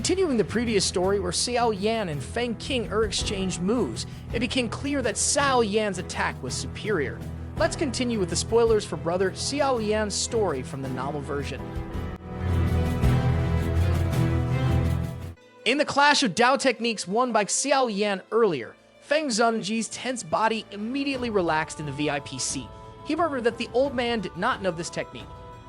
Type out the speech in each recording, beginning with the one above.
Continuing the previous story where Xiao Yan and Feng Qing Er exchanged moves, it became clear that Xiao Yan's attack was superior. Let's continue with the spoilers for brother Xiao Yan's story from the novel version. In the clash of Dao techniques won by Xiao Yan earlier, Feng Zun Zhe's tense body immediately relaxed in the VIP seat. He murmured that the old man did not know this technique.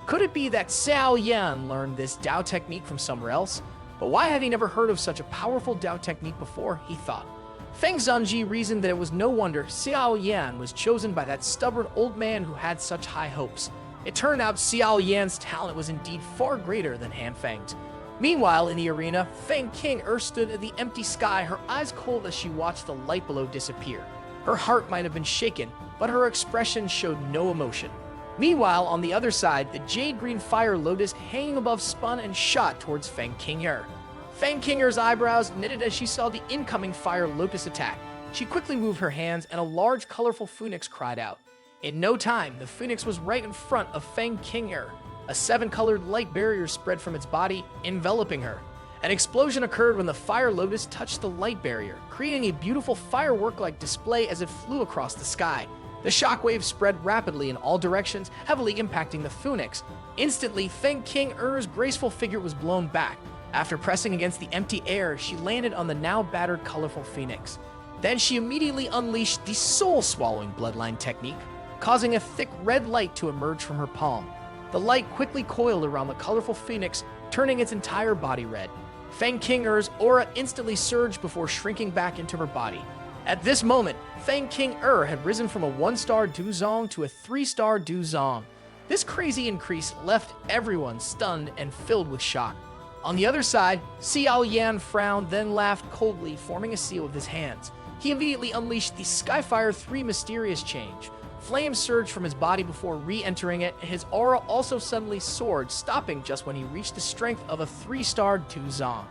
Could it be that Xiao Yan learned this Dao technique from somewhere else? But why had he never heard of such a powerful Dao technique before, he thought. Feng Zun Zhe reasoned that it was no wonder Xiao Yan was chosen by that stubborn old man who had such high hopes. It turned out Xiao Yan's talent was indeed far greater than Han Feng's. Meanwhile, in the arena, Feng Qing Er stood at the empty sky, her eyes cold as she watched the light below disappear. Her heart might have been shaken, but her expression showed no emotion. Meanwhile, on the other side, the jade-green fire lotus hanging above spun and shot towards Feng Qing Er. Feng Qing Er's eyebrows knitted as she saw the incoming fire lotus attack. She quickly moved her hands, and a large, colorful phoenix cried out. In no time, the phoenix was right in front of Feng Qing Er. A 7-colored light barrier spread from its body, enveloping her. An explosion occurred when the fire lotus touched the light barrier, creating a beautiful firework-like display as it flew across the sky. The shockwave spread rapidly in all directions, heavily impacting the phoenix. Instantly, Feng Qing Er's graceful figure was blown back. After pressing against the empty air, she landed on the now battered colorful phoenix. Then she immediately unleashed the Soul Swallowing Bloodline technique, causing a thick red light to emerge from her palm. The light quickly coiled around the colorful phoenix, turning its entire body red. Feng Qing Er's aura instantly surged before shrinking back into her body. At this moment, Feng Qing Er had risen from a 1-star Du Zong to a 3-star Du Zong. This crazy increase left everyone stunned and filled with shock. On the other side, Xiao Yan frowned, then laughed coldly, forming a seal with his hands. He immediately unleashed the Skyfire 3 mysterious change. Flames surged from his body before re-entering it, and his aura also suddenly soared, stopping just when he reached the strength of a 3-star Du Zong.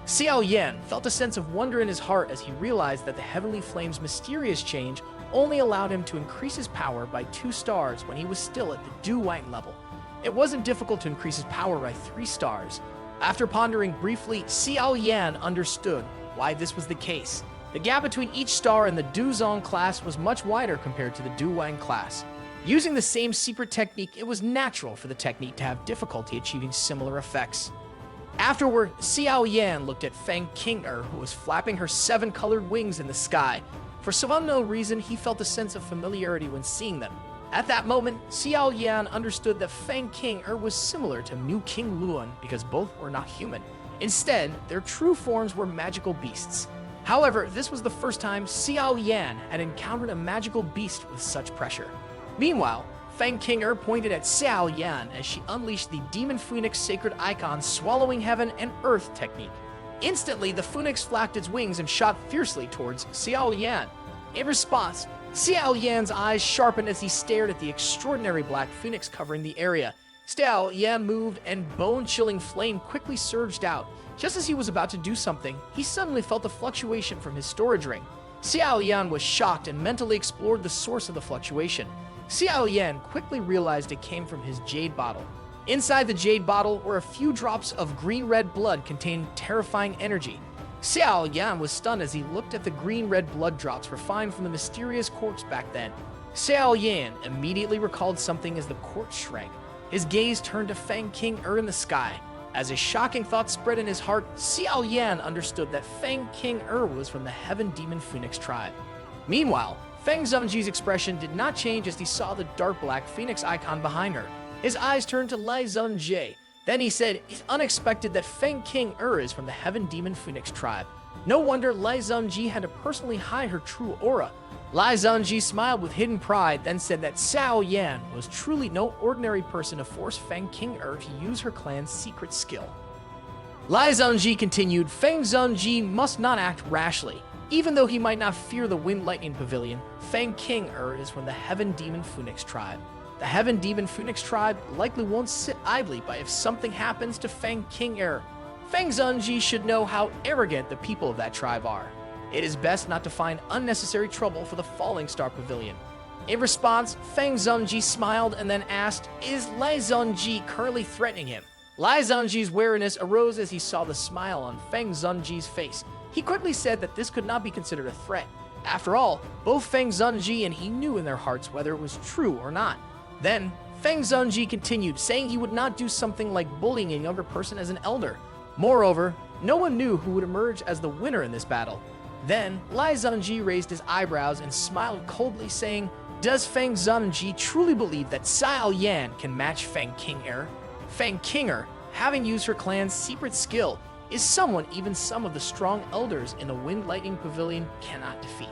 Xiao Yan felt a sense of wonder in his heart as he realized that the Heavenly Flame's mysterious change only allowed him to increase his power by 2 stars when he was still at the Du Wang level. It wasn't difficult to increase his power by 3 stars. After pondering briefly, Xiao Yan understood why this was the case. The gap between each star in the Du Zong class was much wider compared to the Du Wang class. Using the same secret technique, it was natural for the technique to have difficulty achieving similar effects. Afterward, Xiao Yan looked at Feng Qing Er, who was flapping her 7-colored wings in the sky. For some unknown reason, he felt a sense of familiarity when seeing them. At that moment, Xiao Yan understood that Feng Qing Er was similar to Mu King Luan because both were not human. Instead, their true forms were magical beasts. However, this was the first time Xiao Yan had encountered a magical beast with such pressure. Meanwhile, Feng Qing Er pointed at Xiao Yan as she unleashed the Demon Phoenix Sacred Icon Swallowing Heaven and Earth technique. Instantly, the phoenix flapped its wings and shot fiercely towards Xiao Yan. In response, Xiao Yan's eyes sharpened as he stared at the extraordinary black phoenix covering the area. Xiao Yan moved, and bone-chilling flame quickly surged out. Just as he was about to do something, he suddenly felt a fluctuation from his storage ring. Xiao Yan was shocked and mentally explored the source of the fluctuation. Xiao Yan quickly realized it came from his jade bottle. Inside the jade bottle were a few drops of green-red blood containing terrifying energy. Xiao Yan was stunned as he looked at the green-red blood drops refined from the mysterious quartz back then. Xiao Yan immediately recalled something as the quartz shrank. His gaze turned to Feng Qing Er in the sky. As a shocking thought spread in his heart, Xiao Yan understood that Feng Qing Er was from the Heaven Demon Phoenix tribe. Meanwhile, Feng Zun Zhe's expression did not change as he saw the dark black phoenix icon behind her. His eyes turned to Lai Zun Zhe. Then he said, "It's unexpected that Feng Qing Er is from the Heaven Demon Phoenix tribe. No wonder Lai Zun Zhe had to personally hide her true aura." Lai Zun Zhe smiled with hidden pride, then said that Xiao Yan was truly no ordinary person to force Feng Qing Er to use her clan's secret skill. Lai Zun Zhe continued, "Feng Zun Zhe must not act rashly. Even though he might not fear the Wind Lightning Pavilion, Feng Qing Er is from the Heaven Demon Phoenix tribe. The Heaven Demon Phoenix tribe likely won't sit idly by if something happens to Feng Qing Er. Feng Zun Zhe should know how arrogant the people of that tribe are. It is best not to find unnecessary trouble for the Falling Star Pavilion." In response, Feng Zun Zhe smiled and then asked, "Is Lai Zun Zhe currently threatening him?" Lai Zunji's wariness arose as he saw the smile on Feng Zunji's face. He quickly said that this could not be considered a threat. After all, both Feng Zunji and he knew in their hearts whether it was true or not. Then, Feng Zunji continued, saying he would not do something like bullying a younger person as an elder. Moreover, no one knew who would emerge as the winner in this battle. Then, Lai Zunji raised his eyebrows and smiled coldly, saying, "Does Feng Zunji truly believe that Xiao Yan can match Feng Qing Er? Feng Qing Er, having used her clan's secret skill, is someone even some of the strong elders in the Wind Lightning Pavilion cannot defeat,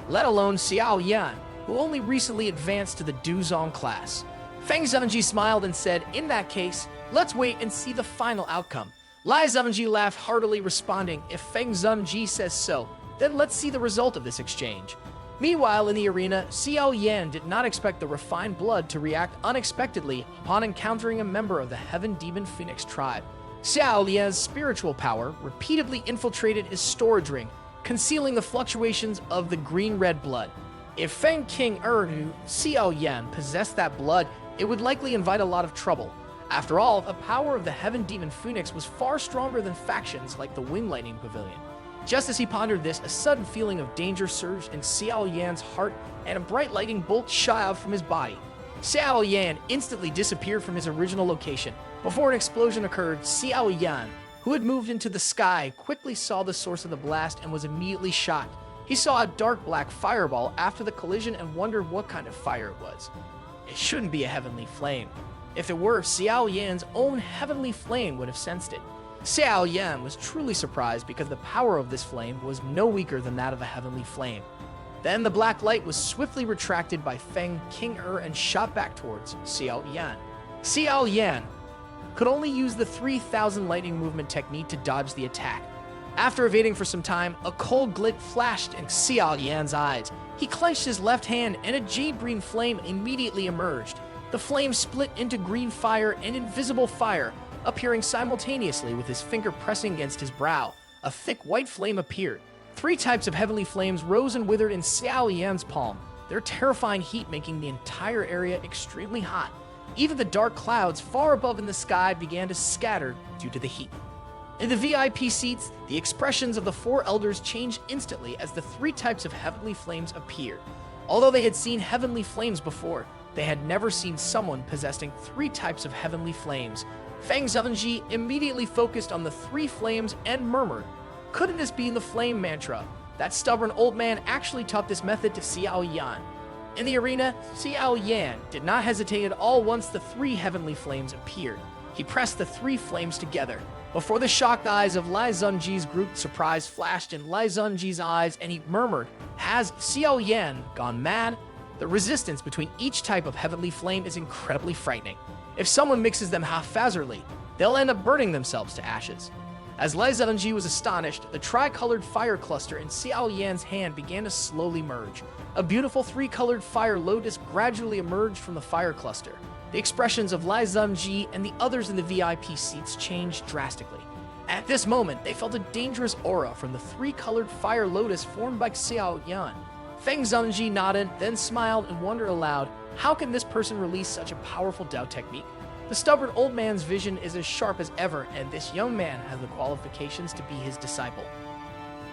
let alone Xiao Yan, who only recently advanced to the Duzong class." Feng Zunji smiled and said, "In that case, let's wait and see the final outcome." Lai Zunji laughed heartily, responding, "If Feng Zunji says so, then let's see the result of this exchange." Meanwhile, in the arena, Xiao Yan did not expect the refined blood to react unexpectedly upon encountering a member of the Heaven Demon Phoenix tribe. Xiao Yan's spiritual power repeatedly infiltrated his storage ring, concealing the fluctuations of the green-red blood. If Feng Qing Er knew Xiao Yan possessed that blood, it would likely invite a lot of trouble. After all, the power of the Heaven Demon Phoenix was far stronger than factions like the Wind Lightning Pavilion. Just as he pondered this, a sudden feeling of danger surged in Xiao Yan's heart, and a bright lightning bolt shot out from his body. Xiao Yan instantly disappeared from his original location. Before an explosion occurred, Xiao Yan, who had moved into the sky, quickly saw the source of the blast and was immediately shocked. He saw a dark black fireball after the collision and wondered what kind of fire it was. It shouldn't be a heavenly flame. If it were, Xiao Yan's own heavenly flame would have sensed it. Xiao Yan was truly surprised because the power of this flame was no weaker than that of a heavenly flame. Then the black light was swiftly retracted by Feng Qing Er and shot back towards Xiao Yan. Xiao Yan could only use the 3,000 lightning movement technique to dodge the attack. After evading for some time, a cold glint flashed in Xiao Yan's eyes. He clenched his left hand and a jade-green flame immediately emerged. The flame split into green fire and invisible fire, appearing simultaneously with his finger pressing against his brow. A thick white flame appeared. 3 types of heavenly flames rose and withered in Xiao Yan's palm, their terrifying heat making the entire area extremely hot. Even the dark clouds far above in the sky began to scatter due to the heat. In the VIP seats, the expressions of the 4 elders changed instantly as the 3 types of heavenly flames appeared. Although they had seen heavenly flames before, they had never seen someone possessing 3 types of heavenly flames. Feng Zunji immediately focused on the 3 flames and murmured, "Couldn't this be the flame mantra? That stubborn old man actually taught this method to Xiao Yan." In the arena, Xiao Yan did not hesitate at all once the 3 heavenly flames appeared. He pressed the 3 flames together. Before the shocked eyes of Lai Zunji's group, surprise flashed in Lai Zunji's eyes, and he murmured, "Has Xiao Yan gone mad?" The resistance between each type of heavenly flame is incredibly frightening. If someone mixes them haphazardly, they'll end up burning themselves to ashes. As Lai Zunji was astonished, the tri-colored fire cluster in Xiao Yan's hand began to slowly merge. A beautiful 3-colored fire lotus gradually emerged from the fire cluster. The expressions of Lai Zunji and the others in the VIP seats changed drastically. At this moment, they felt a dangerous aura from the 3-colored fire lotus formed by Xiao Yan. Feng Zunji nodded, then smiled and wondered aloud, how can this person release such a powerful Dao technique? The stubborn old man's vision is as sharp as ever, and this young man has the qualifications to be his disciple.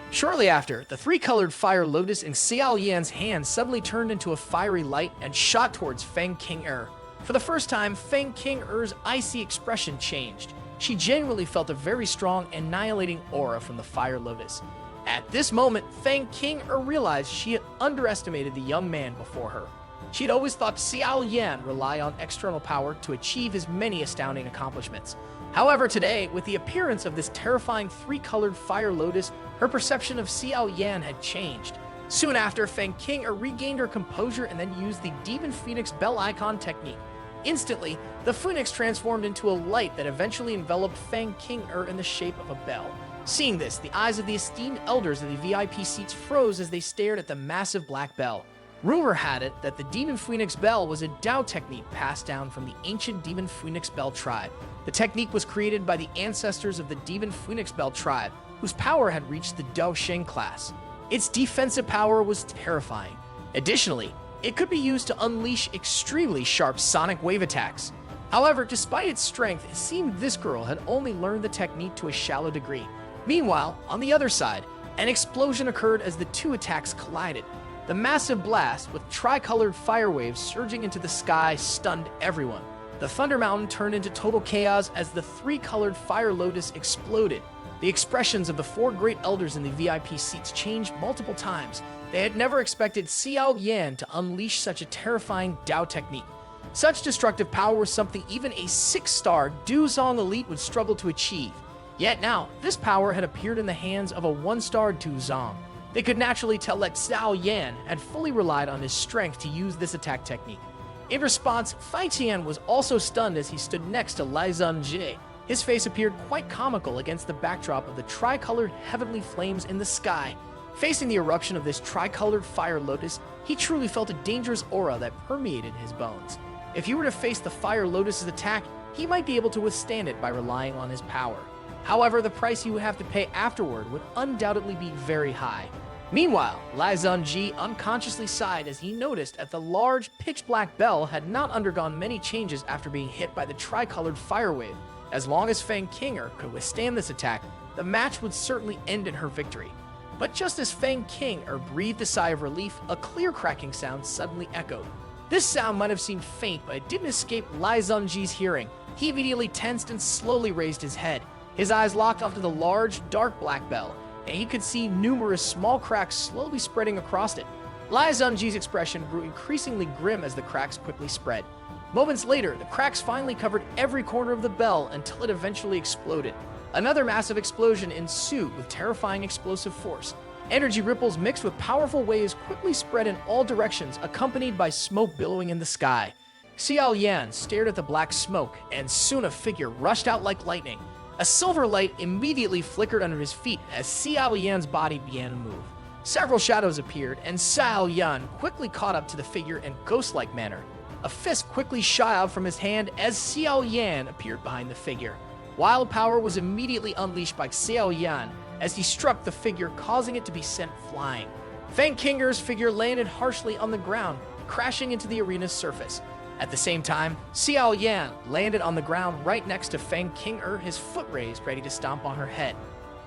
Shortly after, the 3-colored fire lotus in Xiao Yan's hand suddenly turned into a fiery light and shot towards Feng Qing Er. For the first time, Feng Qing Er's icy expression changed. She genuinely felt a very strong, annihilating aura from the fire lotus. At this moment, Feng Qing Er realized she had underestimated the young man before her. She had always thought Xiao Yan relied on external power to achieve his many astounding accomplishments. However, today, with the appearance of this terrifying 3-colored fire lotus, her perception of Xiao Yan had changed. Soon after, Feng Qing Er regained her composure and then used the Demon Phoenix Bell Icon technique. Instantly, the phoenix transformed into a light that eventually enveloped Feng Qing Er in the shape of a bell. Seeing this, the eyes of the esteemed elders of the VIP seats froze as they stared at the massive black bell. Rumor had it that the Demon Phoenix Bell was a Dao technique passed down from the ancient Demon Phoenix Bell tribe. The technique was created by the ancestors of the Demon Phoenix Bell tribe, whose power had reached the Dao Sheng class. Its defensive power was terrifying. Additionally, it could be used to unleash extremely sharp sonic wave attacks. However, despite its strength, it seemed this girl had only learned the technique to a shallow degree. Meanwhile, on the other side, an explosion occurred as the two attacks collided. The massive blast, with tricolored fire waves surging into the sky, stunned everyone. The Thunder Mountain turned into total chaos as the three-colored fire lotus exploded. The expressions of the four great elders in the VIP seats changed multiple times. They had never expected Xiao Yan to unleash such a terrifying Dao technique. Such destructive power was something even a 6-star Duzong elite would struggle to achieve. Yet now, this power had appeared in the hands of a 1-star Duzong. They could naturally tell that Xiao Yan had fully relied on his strength to use this attack technique. In response, Feng Qing Er was also stunned as he stood next to Feng Zun Zhe. His face appeared quite comical against the backdrop of the tricolored heavenly flames in the sky. Facing the eruption of this tricolored fire lotus, he truly felt a dangerous aura that permeated his bones. If he were to face the fire lotus's attack, he might be able to withstand it by relying on his power. However, the price he would have to pay afterward would undoubtedly be very high. Meanwhile, Feng Zun Zhe unconsciously sighed as he noticed that the large, pitch-black bell had not undergone many changes after being hit by the tricolored fire wave. As long as Feng Qing Er could withstand this attack, the match would certainly end in her victory. But just as Feng Qing Er breathed a sigh of relief, a clear cracking sound suddenly echoed. This sound might have seemed faint, but it didn't escape Feng Zun Zhe's hearing. He immediately tensed and slowly raised his head. His eyes locked onto the large, dark black bell, and he could see numerous small cracks slowly spreading across it. Feng Zun Zhe's expression grew increasingly grim as the cracks quickly spread. Moments later, the cracks finally covered every corner of the bell until it eventually exploded. Another massive explosion ensued with terrifying explosive force. Energy ripples mixed with powerful waves quickly spread in all directions, accompanied by smoke billowing in the sky. Xiao Yan stared at the black smoke, and soon a figure rushed out like lightning. A silver light immediately flickered under his feet as Xiao Yan's body began to move. Several shadows appeared, and Xiao Yan quickly caught up to the figure in ghost-like manner. A fist quickly shot out from his hand as Xiao Yan appeared behind the figure. Wild power was immediately unleashed by Xiao Yan as he struck the figure, causing it to be sent flying. Feng Qing Er's figure landed harshly on the ground, crashing into the arena's surface. At the same time, Xiao Yan landed on the ground right next to Feng Qing Er, his foot raised, ready to stomp on her head.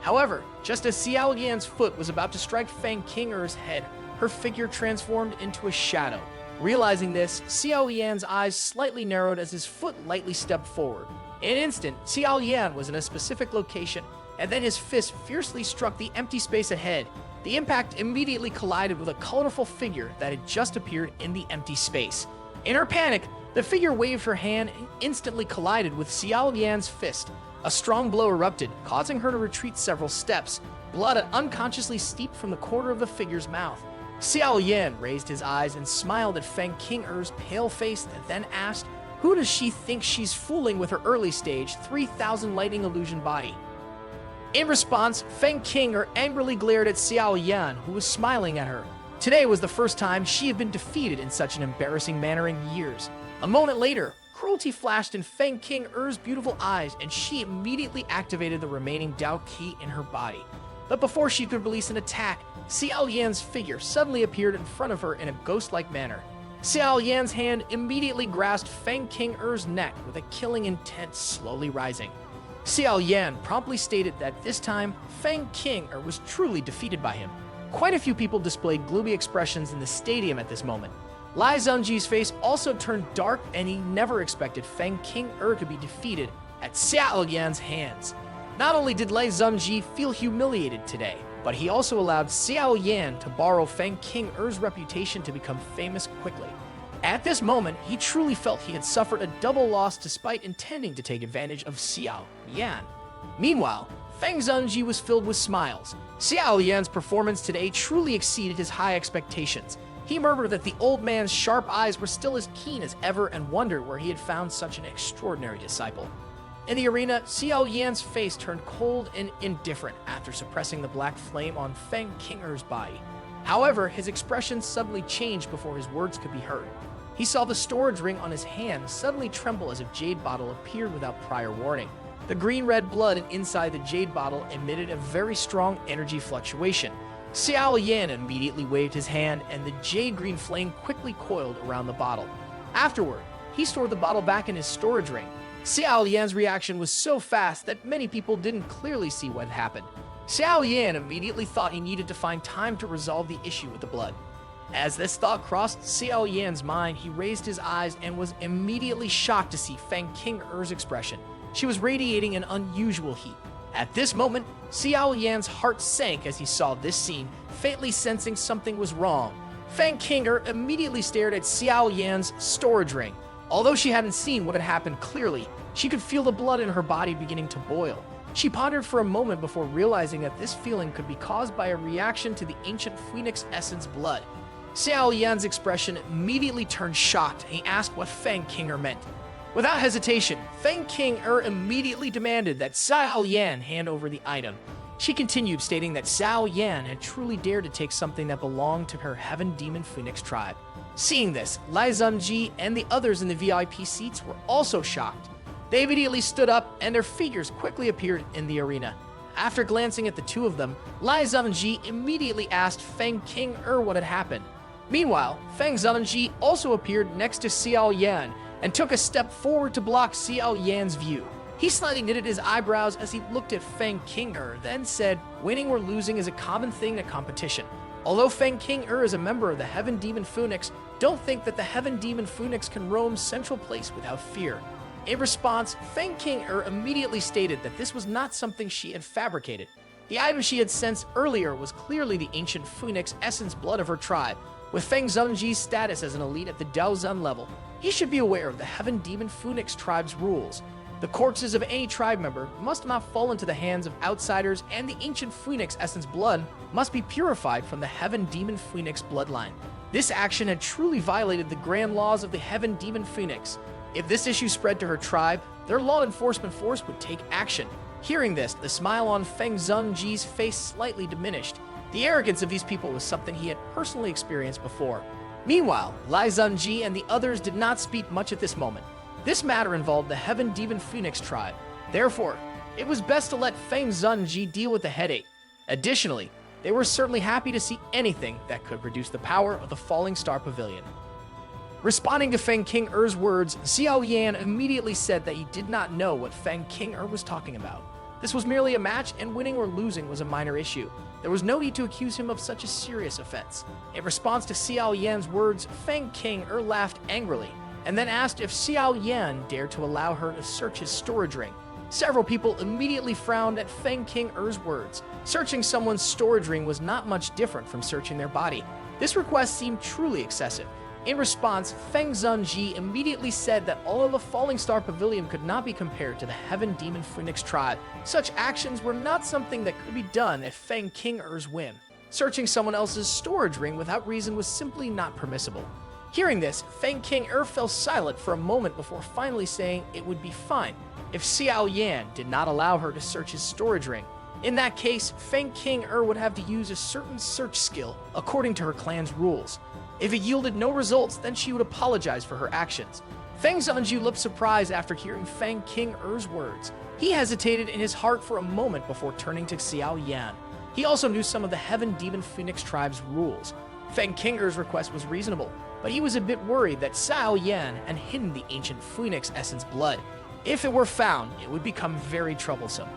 However, just as Xiao Yan's foot was about to strike Feng Qing Er's head, her figure transformed into a shadow. Realizing this, Xiao Yan's eyes slightly narrowed as his foot lightly stepped forward. In an instant, Xiao Yan was in a specific location, and then his fist fiercely struck the empty space ahead. The impact immediately collided with a colorful figure that had just appeared in the empty space. In her panic, the figure waved her hand and instantly collided with Xiao Yan's fist. A strong blow erupted, causing her to retreat several steps. Blood had unconsciously seeped from the corner of the figure's mouth. Xiao Yan raised his eyes and smiled at Feng Qing Er's pale face and then asked, "Who does she think she's fooling with her early stage 3,000 lighting illusion body?" In response, Feng Qing Er angrily glared at Xiao Yan, who was smiling at her. Today was the first time she had been defeated in such an embarrassing manner in years. A moment later, cruelty flashed in Feng Qing Er's beautiful eyes, and she immediately activated the remaining Dao Qi in her body. But before she could release an attack, Xiao Yan's figure suddenly appeared in front of her in a ghost-like manner. Xiao Yan's hand immediately grasped Feng Qing Er's neck with a killing intent slowly rising. Xiao Yan promptly stated that this time, Feng Qing Er was truly defeated by him. Quite a few people displayed gloomy expressions in the stadium at this moment. Feng Zun Zhe's face also turned dark, and he never expected Feng Qing Er to be defeated at Xiao Yan's hands. Not only did Feng Zun Zhe feel humiliated today, but he also allowed Xiao Yan to borrow Feng Qing Er's reputation to become famous quickly. At this moment, he truly felt he had suffered a double loss despite intending to take advantage of Xiao Yan. Meanwhile, Feng Zun Zhe was filled with smiles. Xiao Yan's performance today truly exceeded his high expectations. He murmured that the old man's sharp eyes were still as keen as ever and wondered where he had found such an extraordinary disciple. In the arena, Xiao Yan's face turned cold and indifferent after suppressing the black flame on Feng Qing Er's body. However, his expression suddenly changed before his words could be heard. He saw the storage ring on his hand suddenly tremble as a jade bottle appeared without prior warning. The green-red blood inside the jade bottle emitted a very strong energy fluctuation. Xiao Yan immediately waved his hand, and the jade-green flame quickly coiled around the bottle. Afterward, he stored the bottle back in his storage ring. Xiao Yan's reaction was so fast that many people didn't clearly see what happened. Xiao Yan immediately thought he needed to find time to resolve the issue with the blood. As this thought crossed Xiao Yan's mind, he raised his eyes and was immediately shocked to see Feng Qing Er's expression. She was radiating an unusual heat. At this moment, Xiao Yan's heart sank as he saw this scene, faintly sensing something was wrong. Feng Qing Er immediately stared at Xiao Yan's storage ring. Although she hadn't seen what had happened clearly, she could feel the blood in her body beginning to boil. She pondered for a moment before realizing that this feeling could be caused by a reaction to the ancient phoenix essence blood. Xiao Yan's expression immediately turned shocked, and he asked what Feng Qing Er meant. Without hesitation, Feng Qing Er immediately demanded that Xiao Yan hand over the item. She continued, stating that Xiao Yan had truly dared to take something that belonged to her Heaven Demon Phoenix tribe. Seeing this, Lai Zunji and the others in the VIP seats were also shocked. They immediately stood up, and their figures quickly appeared in the arena. After glancing at the two of them, Lai Zunji immediately asked Feng Qing Er what had happened. Meanwhile, Feng Zun Zhe also appeared next to Xiao Yan and took a step forward to block Xiao Yan's view. He slightly knitted his eyebrows as he looked at Feng Qing Er, then said, "Winning or losing is a common thing in a competition. Although Feng Qing Er is a member of the Heaven Demon Phoenix, don't think that the Heaven Demon Phoenix can roam Central Place without fear." In response, Feng Qing Er immediately stated that this was not something she had fabricated. The item she had sensed earlier was clearly the ancient phoenix essence blood of her tribe. With Feng Zunji's status as an elite at the Dao Zun level, he should be aware of the Heaven Demon Phoenix tribe's rules. The corpses of any tribe member must not fall into the hands of outsiders, and the ancient phoenix essence blood must be purified from the Heaven Demon Phoenix bloodline. This action had truly violated the grand laws of the Heaven Demon Phoenix. If this issue spread to her tribe, their law enforcement force would take action. Hearing this, the smile on Feng Zunji's face slightly diminished. The arrogance of these people was something he had personally experienced before. Meanwhile, Lai Zunji and the others did not speak much at this moment. This matter involved the Heaven Demon Phoenix tribe. Therefore, it was best to let Feng Zunji deal with the headache. Additionally, they were certainly happy to see anything that could reduce the power of the Falling Star Pavilion. Responding to Feng Qing Er's words, Xiao Yan immediately said that he did not know what Feng Qing Er was talking about. This was merely a match, and winning or losing was a minor issue. There was no need to accuse him of such a serious offense. In response to Xiao Yan's words, Feng Qing Er laughed angrily, and then asked if Xiao Yan dared to allow her to search his storage ring. Several people immediately frowned at Feng Qing Er's words. Searching someone's storage ring was not much different from searching their body. This request seemed truly excessive. In response, Feng Zunji immediately said that although the Falling Star Pavilion could not be compared to the Heaven Demon Phoenix tribe, such actions were not something that could be done at Feng Qing Er's whim. Searching someone else's storage ring without reason was simply not permissible. Hearing this, Feng Qing Er fell silent for a moment before finally saying it would be fine if Xiao Yan did not allow her to search his storage ring. In that case, Feng Qing Er would have to use a certain search skill according to her clan's rules. If it yielded no results, then she would apologize for her actions. Feng Zunji looked surprised after hearing Feng Qing Er's words. He hesitated in his heart for a moment before turning to Xiao Yan. He also knew some of the Heaven Demon Phoenix tribe's rules. Feng Qing Er's request was reasonable, but he was a bit worried that Xiao Yan had hidden the ancient phoenix essence blood. If it were found, it would become very troublesome.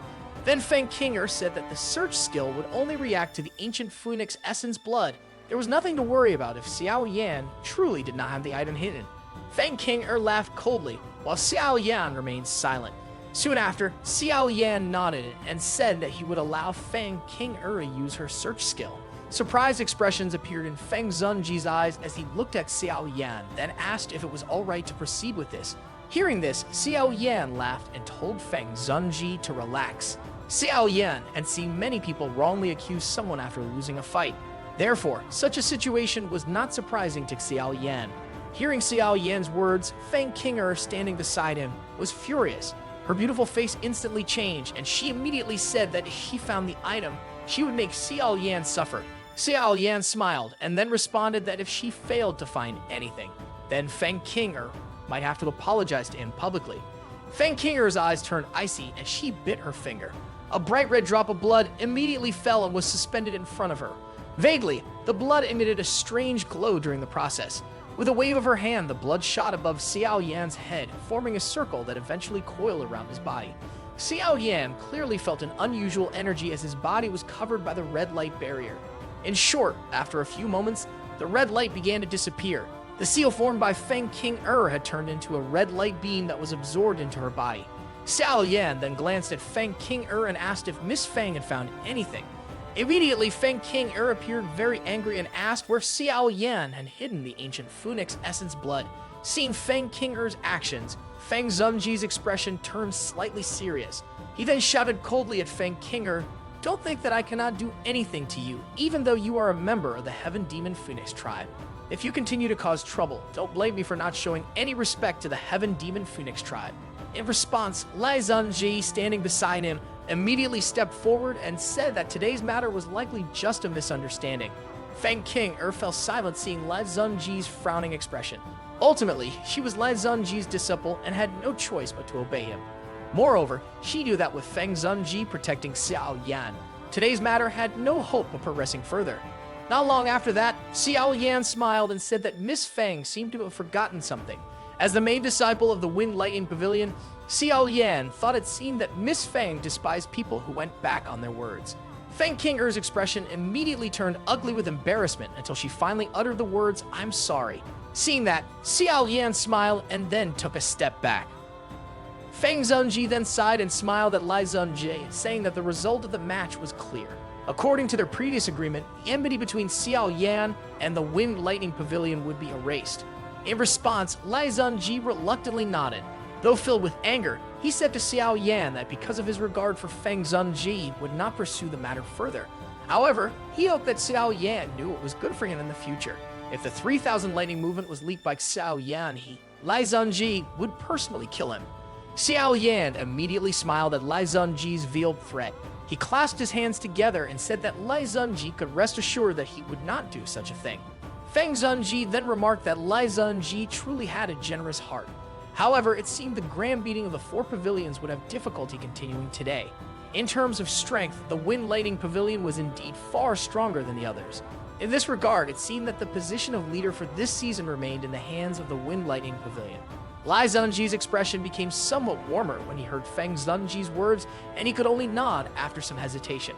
Then Feng Qing Er said that the search skill would only react to the ancient phoenix essence blood. There was nothing to worry about if Xiao Yan truly did not have the item hidden. Feng Qing Er laughed coldly, while Xiao Yan remained silent. Soon after, Xiao Yan nodded and said that he would allow Feng Qing Er to use her search skill. Surprised expressions appeared in Feng Zunji's eyes as he looked at Xiao Yan, then asked if it was alright to proceed with this. Hearing this, Xiao Yan laughed and told Feng Zunji to relax. Xiao Yan had seen many people wrongly accuse someone after losing a fight. Therefore, such a situation was not surprising to Xiao Yan. Hearing Xiao Yan's words, Feng Qing Er, standing beside him, was furious. Her beautiful face instantly changed, and she immediately said that if she found the item, she would make Xiao Yan suffer. Xiao Yan smiled, and then responded that if she failed to find anything, then Feng Qing Er might have to apologize to him publicly. Feng Qing Er's eyes turned icy, and she bit her finger. A bright red drop of blood immediately fell and was suspended in front of her. Vaguely, the blood emitted a strange glow during the process. With a wave of her hand, the blood shot above Xiao Yan's head, forming a circle that eventually coiled around his body. Xiao Yan clearly felt an unusual energy as his body was covered by the red light barrier. In short, after a few moments, the red light began to disappear. The seal formed by Feng Qing Er had turned into a red light beam that was absorbed into her body. Xiao Yan then glanced at Feng Qing Er and asked if Miss Feng had found anything. Immediately, Feng Qing Er appeared very angry and asked where Xiao Yan had hidden the ancient phoenix essence blood. Seeing Feng Qing Er's actions, Feng Zun Zhe's expression turned slightly serious. He then shouted coldly at Feng Qing Er, "Don't think that I cannot do anything to you, even though you are a member of the Heaven Demon Phoenix tribe. If you continue to cause trouble, don't blame me for not showing any respect to the Heaven Demon Phoenix tribe." In response, Lai Zunji, standing beside him, immediately stepped forward and said that today's matter was likely just a misunderstanding. Feng Qing Er fell silent seeing Lai Zunji's frowning expression. Ultimately, she was Lai Zunji's disciple and had no choice but to obey him. Moreover, she knew that with Feng Zunji protecting Xiao Yan, today's matter had no hope of progressing further. Not long after that, Xiao Yan smiled and said that Miss Feng seemed to have forgotten something. As the main disciple of the Wind Lightning Pavilion, Xiao Yan thought it seemed that Miss Feng despised people who went back on their words. Feng Qing Er's expression immediately turned ugly with embarrassment until she finally uttered the words, "I'm sorry." Seeing that, Xiao Yan smiled and then took a step back. Feng Zunji then sighed and smiled at Lai Zunji, saying that the result of the match was clear. According to their previous agreement, the enmity between Xiao Yan and the Wind Lightning Pavilion would be erased. In response, Lai Zunji reluctantly nodded. Though filled with anger, he said to Xiao Yan that because of his regard for Feng Zunji would not pursue the matter further. However, he hoped that Xiao Yan knew what was good for him in the future. If the 3,000 lightning movement was leaked by Xiao Yan, Lai Zunji, would personally kill him. Xiao Yan immediately smiled at Lai Zunji's veiled threat. He clasped his hands together and said that Lai Zunji could rest assured that he would not do such a thing. Feng Zunji then remarked that Lai Zunji truly had a generous heart. However, it seemed the grand beating of the four pavilions would have difficulty continuing today. In terms of strength, the Wind Lightning Pavilion was indeed far stronger than the others. In this regard, it seemed that the position of leader for this season remained in the hands of the Wind Lightning Pavilion. Lai Zunji's expression became somewhat warmer when he heard Feng Zunji's words, and he could only nod after some hesitation.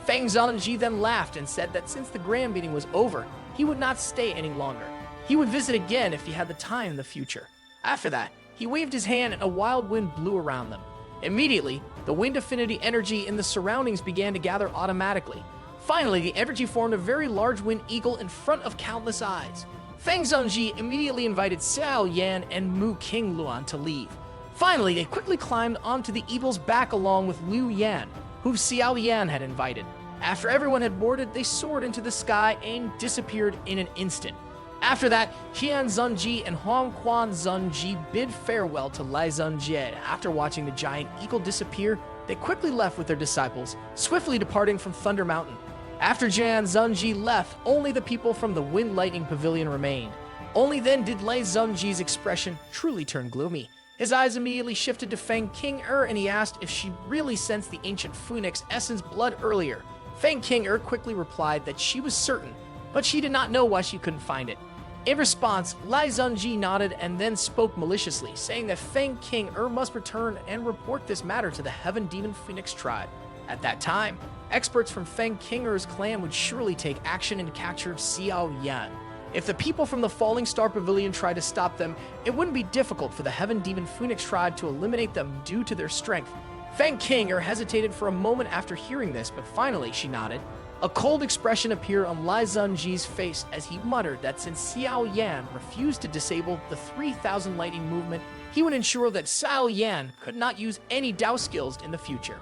Feng Zunji then laughed and said that since the grand beating was over, he would not stay any longer. He would visit again if he had the time in the future. After that, he waved his hand and a wild wind blew around them. Immediately, the wind affinity energy in the surroundings began to gather automatically. Finally, the energy formed a very large wind eagle in front of countless eyes. Feng Zunji immediately invited Xiao Yan and Mu King Luan to leave. Finally, they quickly climbed onto the eagle's back along with Liu Yan, who Xiao Yan had invited. After everyone had boarded, they soared into the sky and disappeared in an instant. After that, Qian Zunji and Huang Quan Zunji bid farewell to Lai Zunji. After watching the giant eagle disappear, they quickly left with their disciples, swiftly departing from Thunder Mountain. After Jian Zunji left, only the people from the Wind Lightning Pavilion remained. Only then did Lai Zunji's expression truly turn gloomy. His eyes immediately shifted to Feng Qing Er and he asked if she really sensed the ancient phoenix essence blood earlier. Feng Qing Er quickly replied that she was certain, but she did not know why she couldn't find it. In response, Lai Zunji nodded and then spoke maliciously, saying that Feng Qing Er must return and report this matter to the Heaven Demon Phoenix tribe. At that time, experts from Feng Qing Er's clan would surely take action and capture Xiao Yan. If the people from the Falling Star Pavilion tried to stop them, it wouldn't be difficult for the Heaven Demon Phoenix tribe to eliminate them due to their strength. Feng Qing Er hesitated for a moment after hearing this, but finally she nodded. A cold expression appeared on Lai Zunji's face as he muttered that since Xiao Yan refused to disable the 3,000 lightning movement, he would ensure that Xiao Yan could not use any Dao skills in the future.